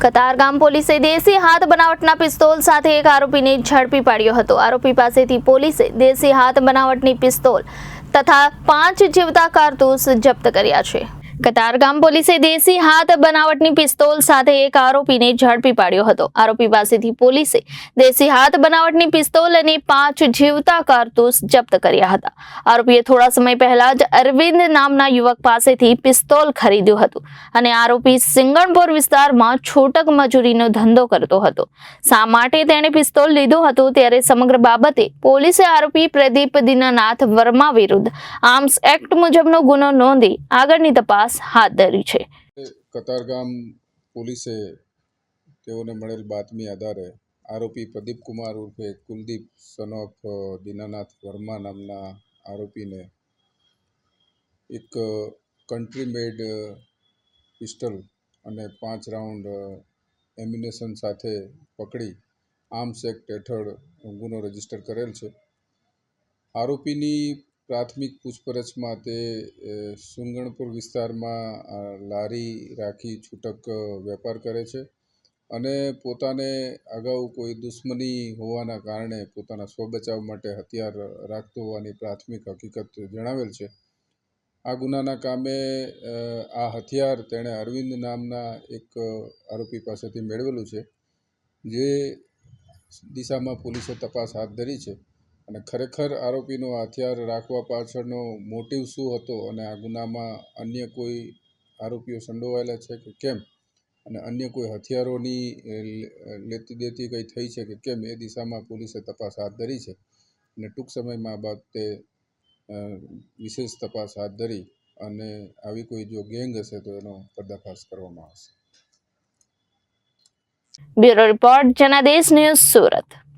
કતારગામ પોલીસે દેશી હાથ બનાવટના પિસ્તોલ સાથે એક આરોપીને ઝડપી પાડ્યો હતો। આરોપી પાસેથી પોલીસે દેશી હાથ બનાવટની પિસ્તોલ તથા 5 જીવતા કારતૂસ જપ્ત કર્યા છે। કતારગામ પોલીસે દેશી હાથ બનાવટની પિસ્તોલ સાથે એક આરોપીને ઝડપી પાડ્યો હતો। આરોપી પાસેથી પોલીસે દેશી હાથ બનાવટની પિસ્તોલ અને 5 જીવતા કારતૂસ જપ્ત કર્યા હતા। આરોપીએ થોડા સમય પહેલા જ અરવિંદ નામના યુવક પાસેથી પિસ્તોલ ખરીદ્યું હતું અને આરોપી સિંગણપુર વિસ્તારમાં છૂટક મજૂરીનો ધંધો કરતો હતો। શા માટે તેણે પિસ્તોલ લીધું હતું ત્યારે સમગ્ર બાબતે પોલીસે આરોપી પ્રદીપ દીનાનાથ વર્મા વિરુદ્ધ આર્મ્સ એક્ટ મુજબનો ગુનો નોંધી આગળની તપાસ હાથ ધરી છે। કતારગામ પોલીસે તેઓને મળેલ બાતમી આધારે આરોપી પ્રદીપ કુમાર ઉર્ફે કુલદીપ સન ઓફ દીનાનાથ વર્મા નામના આરોપીને એક કન્ટ્રી મેડ પિસ્ટલ અને 5 રાઉન્ડ એમ્યુનેશન સાથે પકડી આર્મ્સ એક્ટ હેઠળ ગુનો રજીસ્ટર કરેલ છે। આરોપીની પ્રાથમિક પૂછપરછમાં તે સુંગણપુર વિસ્તારમાં લારી રાખી છૂટક વેપાર કરે છે અને પોતાને અગાઉ કોઈ દુશ્મની હોવાના કારણે પોતાના સ્વબચાવ માટે હથિયાર રાખતો હોવાની પ્રાથમિક હકીકત જણાવેલ છે। આ ગુનાના કામે આ હથિયાર તેણે અરવિંદ નામના એક આરોપી પાસેથી મેળવેલું છે, જે દિશામાં પોલીસે તપાસ હાથ ધરી છે અને ખરેખર આરોપીનો હથિયાર રાખવા પાછળનો મોટિવ શું હતો અને આ ગુનામાં અન્ય કોઈ આરોપીઓ સંડોવાયેલા છે કે કેમ અને અન્ય કોઈ હથિયારોની લેતી દેતી કંઈ થઈ છે કે કેમ એ દિશામાં પોલીસે તપાસ હાથ ધરી છે અને ટૂંક સમયમાં આ બાબતે વિશેષ તપાસ હાથ ધરી અને આવી કોઈ જો ગેંગ હશે તો એનો પર્દાફાશ કરવામાં આવશે। Bureau report Janadesh news Surat.